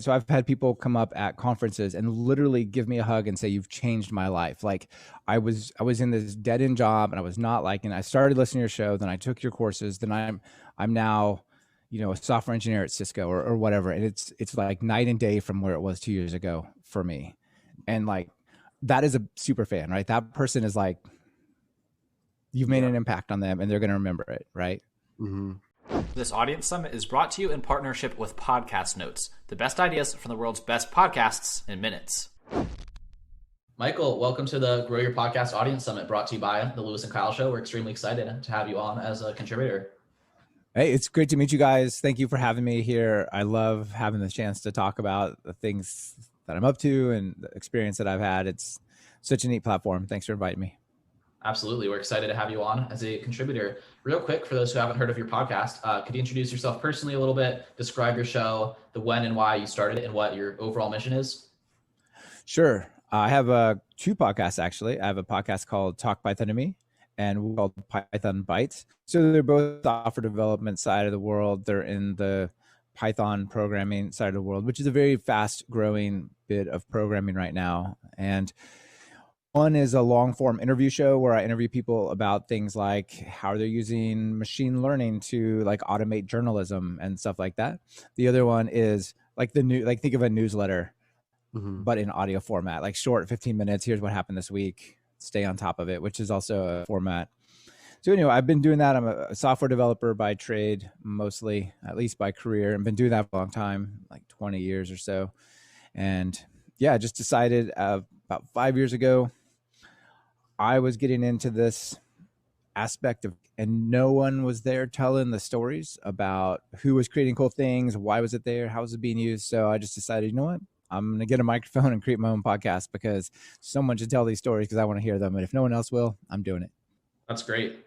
So I've had people come up at conferences and literally give me a hug and say, "You've changed my life." Like I was in this dead end job and I was not liking it. I started listening to your show, then I took your courses, then I'm now, a software engineer at Cisco or whatever. And it's like night and day from where it was 2 years ago for me. And like that is a super fan, right? That person is like, you've made Yeah. an impact on them and they're gonna remember it, right? hmm This Audience Summit is brought to you in partnership with Podcast Notes, the best ideas from the world's best podcasts in minutes. Michael, welcome to the Grow Your Podcast Audience Summit brought to you by the Lewis and Kyle Show. We're extremely excited to have you on as a contributor. Hey, it's great to meet you guys. Thank you for having me here. I love having the chance to talk about the things that I'm up to and the experience that I've had. It's such a neat platform. Thanks for inviting me. Absolutely. We're excited to have you on as a contributor. Real quick, for those who haven't heard of your podcast, could you introduce yourself personally a little bit, describe your show, the when and why you started it, and what your overall mission is? Sure. I have two podcasts, actually. I have a podcast called Talk Python to Me and one called Python Bytes. So they're both software development side of the world. They're in the Python programming side of the world, which is a very fast growing bit of programming right now. And one is a long form interview show where I interview people about things like how they're using machine learning to like automate journalism and stuff like that. The other one is like think of a newsletter, hmm but in audio format, like short 15 minutes. Here's what happened this week. Stay on top of it, which is also a format. So anyway, I've been doing that. I'm a software developer by trade, mostly, at least by career, and been doing that for a long time, like 20 years or so. And yeah, I just decided about 5 years ago, I was getting into this aspect of, and no one was there telling the stories about who was creating cool things, why was it there, how was it being used. So I just decided, you know what? I'm going to get a microphone and create my own podcast because someone should tell these stories because I want to hear them. And if no one else will, I'm doing it. That's great.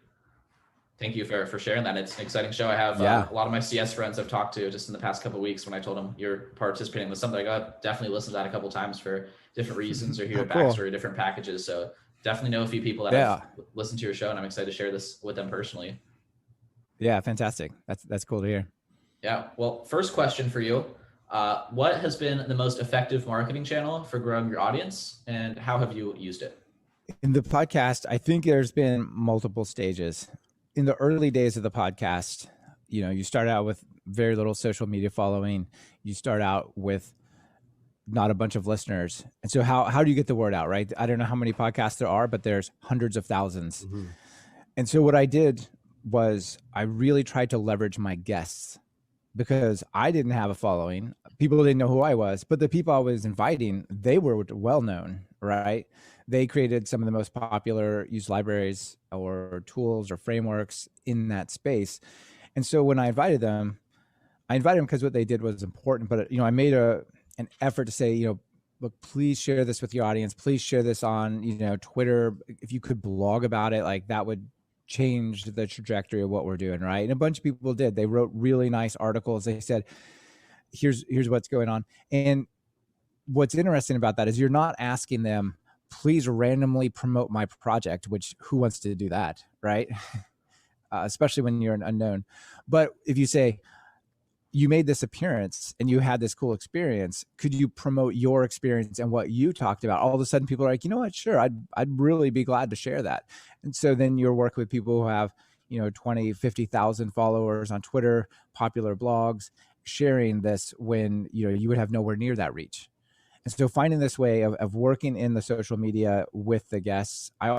Thank you for sharing that. It's an exciting show. I have Yeah. a lot of my CS friends I've talked to just in the past couple of weeks when I told them you're participating with something. I definitely listened to that a couple of times for different reasons or hear Oh, a cool. backstory, different packages. So definitely know a few people that Yeah. have listened to your show, and I'm excited to share this with them personally. Yeah. Fantastic. That's cool to hear. Yeah. Well, first question for you. What has been the most effective marketing channel for growing your audience, and how have you used it? In the podcast, I think there's been multiple stages. In the early days of the podcast, you start out with very little social media following. You start out with not a bunch of listeners. And so how do you get the word out, right? I don't know how many podcasts there are, but there's hundreds of thousands. hmm And so what I did was I really tried to leverage my guests because I didn't have a following. People didn't know who I was, but the people I was inviting, they were well known, right? They created some of the most popular used libraries or tools or frameworks in that space. And so when I invited them because what they did was important, but I made an effort to say, look, please share this with your audience. Please share this on, Twitter. If you could blog about it, like that would change the trajectory of what we're doing, right? And a bunch of people did. They wrote really nice articles. They said, here's what's going on. And what's interesting about that is you're not asking them, please randomly promote my project, which who wants to do that, right? Especially when you're an unknown. But if you say, you made this appearance and you had this cool experience, could you promote your experience and what you talked about? All of a sudden people are like, you know what, sure, I'd really be glad to share that. And so then you're working with people who have 20, 50,000 followers on Twitter, popular blogs, sharing this when you would have nowhere near that reach. And so finding this way of working in the social media with the guests. I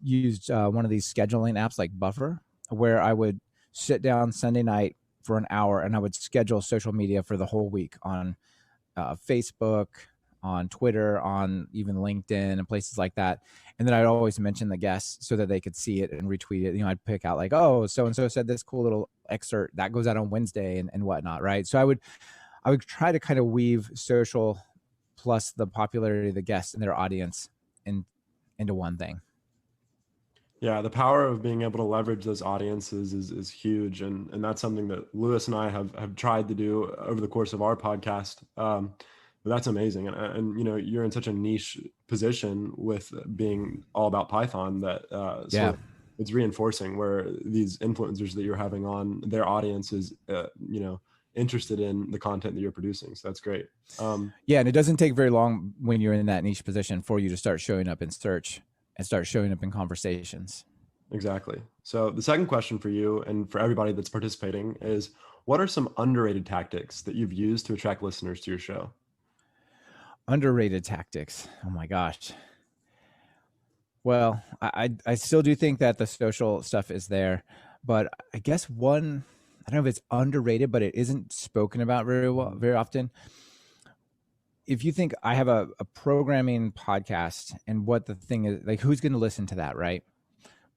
used one of these scheduling apps like Buffer, where I would sit down Sunday night for an hour and I would schedule social media for the whole week on Facebook, on Twitter, on even LinkedIn and places like that. And then I'd always mention the guests so that they could see it and retweet it. I'd pick out like, oh, so-and-so said this cool little excerpt that goes out on Wednesday and whatnot, right? So I would try to kind of weave social plus the popularity of the guests and their audience into one thing. Yeah, the power of being able to leverage those audiences is huge, and that's something that Lewis and I have tried to do over the course of our podcast. But that's amazing, and you're in such a niche position with being all about Python that Yeah. it's reinforcing where these influencers that you're having on their audience is interested in the content that you're producing. So that's great. Yeah, and it doesn't take very long when you're in that niche position for you to start showing up in search and start showing up in conversations. Exactly. So the second question for you and for everybody that's participating is, what are some underrated tactics that you've used to attract listeners to your show? Underrated tactics. Oh my gosh. Well, I still do think that the social stuff is there, but I guess one, I don't know if it's underrated, but it isn't spoken about very often. If you think I have a programming podcast, and what the thing is, like, who's going to listen to that, right?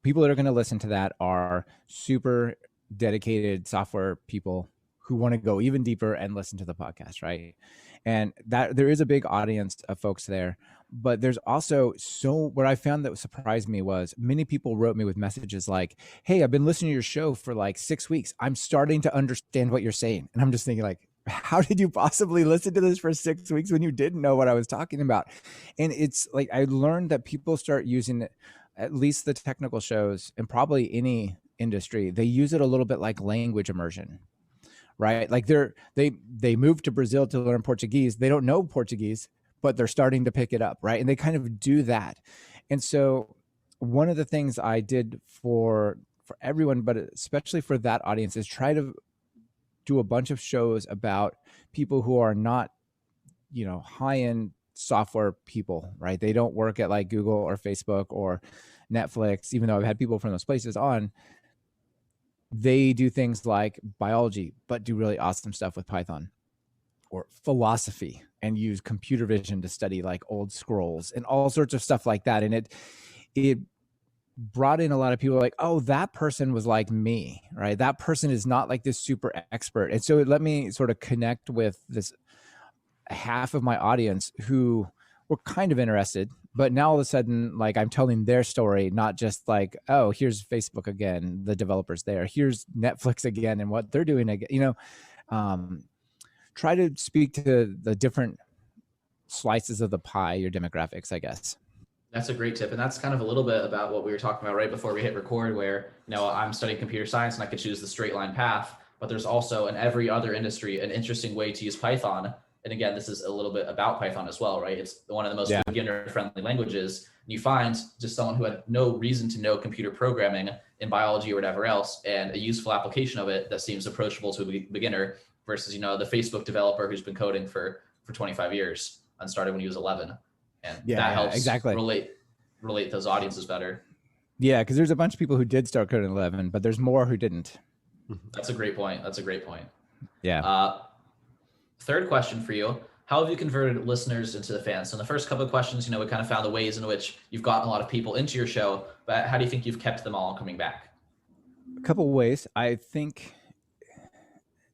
People that are going to listen to that are super dedicated software people who want to go even deeper and listen to the podcast, right? And that there is a big audience of folks there, but there's also what I found that surprised me was many people wrote me with messages like, "Hey, I've been listening to your show for like 6 weeks. I'm starting to understand what you're saying." And I'm just thinking, like, how did you possibly listen to this for 6 weeks when you didn't know what I was talking about? And it's like, I learned that people start using it, at least the technical shows, and probably any industry, they use it a little bit like language immersion, right? Like they moved to Brazil to learn Portuguese. They don't know Portuguese, but they're starting to pick it up, right? And they kind of do that. And so one of the things I did for everyone, but especially for that audience, is try to do a bunch of shows about people who are not, high-end software people, right? They don't work at like Google or Facebook or Netflix, even though I've had people from those places on. They do things like biology, but do really awesome stuff with Python, or philosophy and use computer vision to study like old scrolls and all sorts of stuff like that. And it brought in a lot of people like, oh, that person was like me, right? That person is not like this super expert. And so it let me sort of connect with this half of my audience who were kind of interested, but now all of a sudden, like, I'm telling their story, not just like, oh, here's Facebook again, the developers there, here's Netflix again and what they're doing again, try to speak to the different slices of the pie, your demographics, I guess. That's a great tip. And that's kind of a little bit about what we were talking about right before we hit record, where, I'm studying computer science and I could choose the straight line path, but there's also in every other industry an interesting way to use Python. And again, this is a little bit about Python as well, right? It's one of the most beginner-friendly languages. And you find just someone who had no reason to know computer programming in biology or whatever else, and a useful application of it that seems approachable to a beginner versus, the Facebook developer who's been coding for 25 years and started when he was 11. And that helps exactly relate those audiences better. Yeah, because there's a bunch of people who did start coding at 11, but there's more who didn't. That's a great point. Yeah. Third question for you. How have you converted listeners into the fans? So in the first couple of questions, we kind of found the ways in which you've gotten a lot of people into your show, but how do you think you've kept them all coming back? A couple of ways. I think,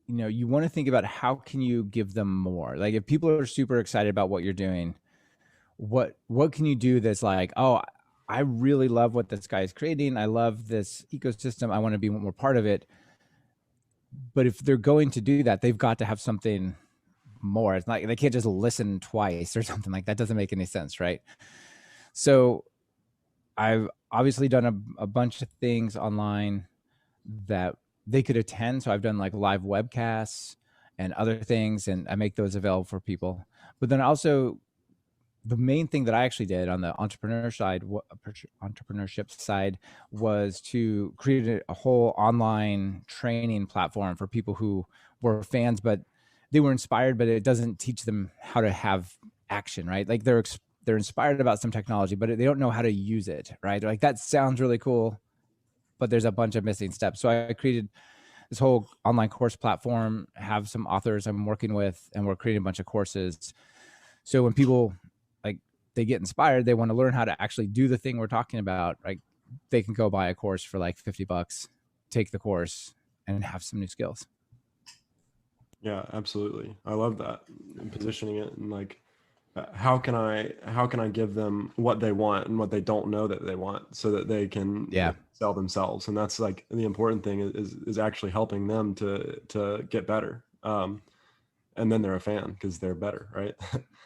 you want to think about how can you give them more? Like, if people are super excited about what you're doing, what can you do that's like, oh, I really love what this guy is creating. I love this ecosystem. I want to be more part of it. But if they're going to do that, they've got to have something more. It's not, they can't just listen twice or something like that. Doesn't make any sense, right? So I've obviously done a bunch of things online that they could attend. So I've done like live webcasts and other things, and I make those available for people. But then also, the main thing that I actually did on the entrepreneurship side was to create a whole online training platform for people who were fans, but they were inspired, but it doesn't teach them how to have action, right? Like, they're inspired about some technology, but they don't know how to use it, right? They're like, that sounds really cool, but there's a bunch of missing steps. So I created this whole online course platform, have some authors I'm working with, and we're creating a bunch of courses. So when people they get inspired, they want to learn how to actually do the thing we're talking about, right? They can go buy a course for like $50, take the course, and have some new skills. Yeah, absolutely. I love that, and positioning it, and like, how can I give them what they want and what they don't know that they want, so that they can sell themselves. And that's like the important thing is actually helping them to get better. and then they're a fan because they're better, right?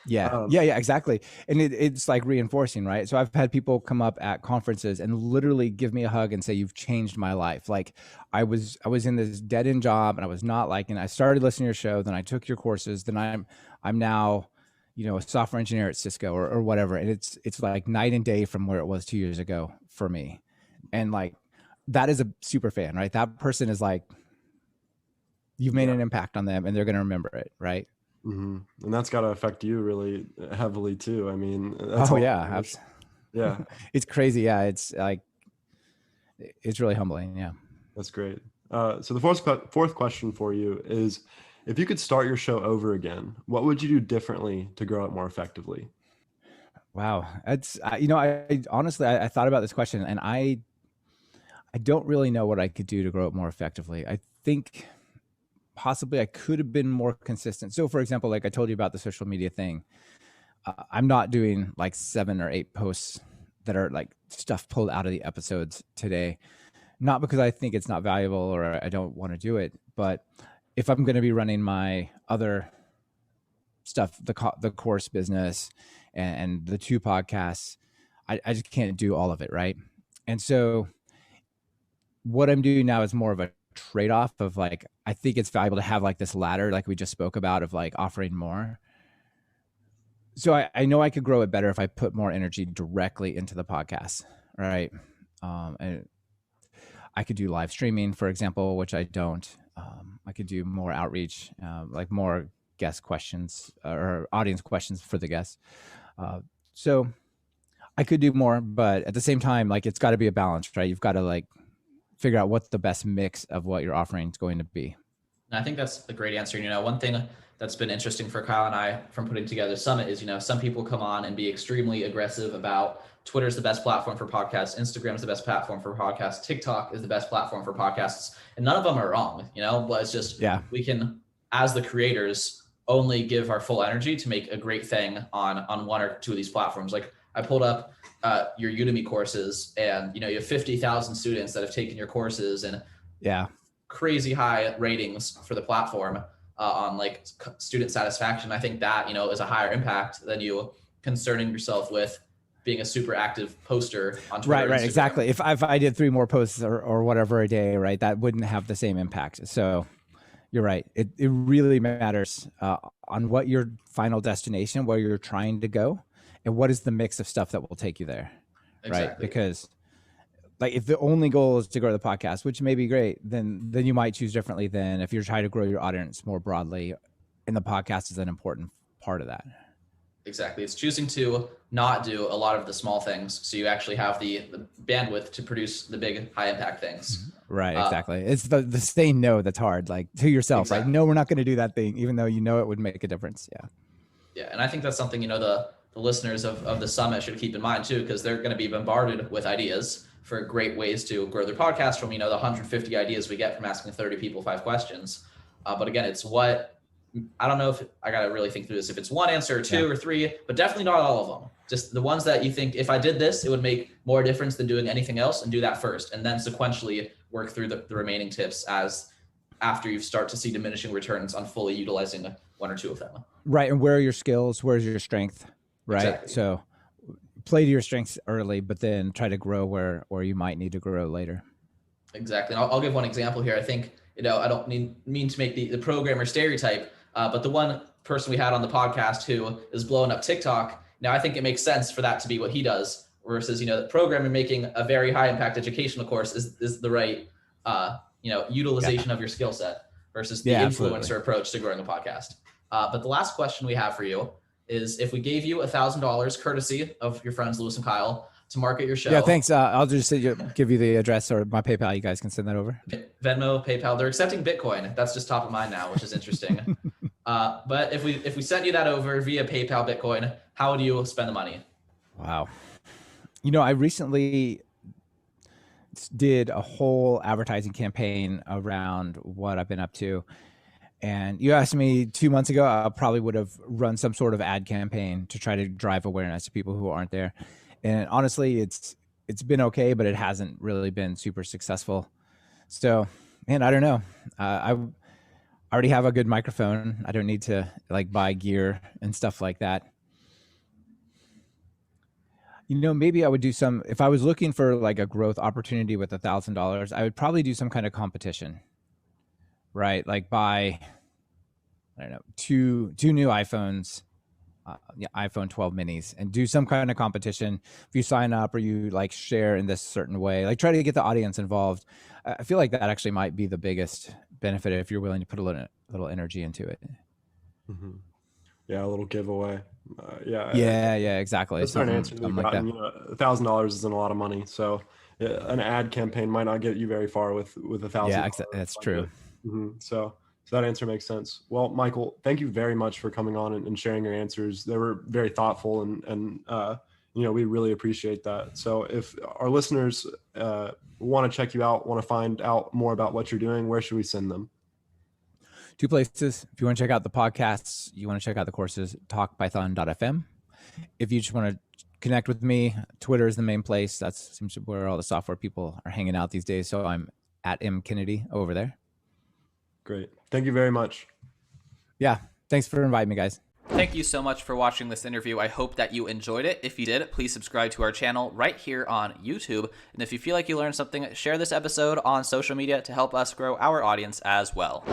Yeah. Yeah, exactly. And it's like reinforcing, right? So I've had people come up at conferences and literally give me a hug and say, "You've changed my life." Like I was in this dead end job and I was not liking. I started listening to your show, then I took your courses, then I'm now, a software engineer at Cisco or whatever. And it's like night and day from where it was 2 years ago for me. And like that is a super fan, right? That person is like, you've made an impact on them and they're going to remember it, right? Mm-hmm. And that's got to affect you really heavily too. I mean, that's yeah. It's crazy. Yeah. It's like, it's really humbling. Yeah. That's great. So the fourth question for you is, if you could start your show over again, what would you do differently to grow it more effectively? Wow. It's, I honestly, I thought about this question and I don't really know what I could do to grow it more effectively. I think possibly I could have been more consistent. So for example, like I told you about the social media thing, I'm not doing like 7 or 8 posts that are like stuff pulled out of the episodes today. Not because I think it's not valuable or I don't want to do it, but if I'm going to be running my other stuff, the course business and the 2 podcasts, I just can't do all of it. Right. And so what I'm doing now is more of a trade-off of like, I think it's valuable to have like this ladder, like we just spoke about, of like offering more. So I know I could grow it better if I put more energy directly into the podcast. Right. And I could do live streaming, for example, which I don't. I could do more outreach, like more guest questions or audience questions for the guests. So I could do more, but at the same time, like it's got to be a balance, right? You've got to like figure out what the best mix of what your offering is going to be. And I think that's a great answer. One thing that's been interesting for Kyle and I from putting together Summit is, some people come on and be extremely aggressive about Twitter's the best platform for podcasts, Instagram is the best platform for podcasts, TikTok is the best platform for podcasts, and none of them are wrong, but it's just, we can, as the creators, only give our full energy to make a great thing on 1 or 2 of these platforms. Like I pulled up your Udemy courses and, you have 50,000 students that have taken your courses and crazy high ratings for the platform on like student satisfaction. I think that, is a higher impact than you concerning yourself with being a super active poster on Twitter. Right, exactly. If I did 3 more posts or whatever a day, right, that wouldn't have the same impact. So you're right. It really matters on what your final destination, where you're trying to go, and what is the mix of stuff that will take you there. Exactly. Right? Because like if the only goal is to grow the podcast, which may be great, then you might choose differently than if you're trying to grow your audience more broadly, and the podcast is an important part of that. Exactly. It's choosing to not do a lot of the small things so you actually have the bandwidth to produce the big high impact things. Right, exactly. It's the saying no that's hard, like to yourself, exactly. Right? No, we're not going to do that thing, even though it would make a difference. Yeah. Yeah, and I think that's something, the listeners of the Summit should keep in mind too, because they're going to be bombarded with ideas for great ways to grow their podcast from, the 150 ideas we get from asking 30 people 5 questions. But again, it's I don't know if I got to really think through this, if it's 1 answer or 2 or 3, but definitely not all of them. Just the ones that you think, if I did this, it would make more difference than doing anything else, and do that first. And then sequentially work through the remaining tips after you start to see diminishing returns on fully utilizing 1 or 2 of them. Right. And where are your skills? Where's your strength? Right. Exactly. So play to your strengths early, but then try to grow where you might need to grow later. Exactly. And I'll give 1 example here. I think, I don't mean to make the programmer stereotype, but the one person we had on the podcast who is blowing up TikTok, now I think it makes sense for that to be what he does, versus, the programmer making a very high impact educational course is the right, utilization of your skill set versus the influencer approach to growing a podcast. But the last question we have for you is, if we gave you $1,000 courtesy of your friends Lewis and Kyle to market your show. Yeah, thanks. I'll just give you the address or my PayPal. You guys can send that over. Venmo, PayPal. They're accepting Bitcoin. That's just top of mind now, which is interesting. But if we sent you that over via PayPal, Bitcoin, how would you spend the money? Wow. I recently did a whole advertising campaign around what I've been up to. And you asked me 2 months ago, I probably would have run some sort of ad campaign to try to drive awareness to people who aren't there. And honestly, it's been okay, but it hasn't really been super successful. So, man, I don't know. I already have a good microphone. I don't need to like buy gear and stuff like that. Maybe I would do some, if I was looking for like a growth opportunity with $1,000, I would probably do some kind of competition, right? Like buy, I don't know, two new iPhones, iPhone 12 minis, and do some kind of competition. If you sign up or you like share in this certain way, like try to get the audience involved. I feel like that actually might be the biggest benefit if you're willing to put a little energy into it. Mm-hmm. Yeah, a little giveaway. Yeah, exactly. That's an answer we've gotten. $1,000 isn't a lot of money, so an ad campaign might not get you very far with $1,000. Yeah, that's true. Mm-hmm. So that answer makes sense. Well, Michael, thank you very much for coming on and sharing your answers. They were very thoughtful, and we really appreciate that. So if our listeners want to check you out, want to find out more about what you're doing, where should we send them? 2 places. If you want to check out the podcasts, you want to check out the courses, talkpython.fm. If you just want to connect with me, Twitter is the main place. That seems to be where all the software people are hanging out these days. So I'm at mkennedy over there. Great. Thank you very much. Yeah. Thanks for inviting me, guys. Thank you so much for watching this interview. I hope that you enjoyed it. If you did, please subscribe to our channel right here on YouTube. And if you feel like you learned something, share this episode on social media to help us grow our audience as well.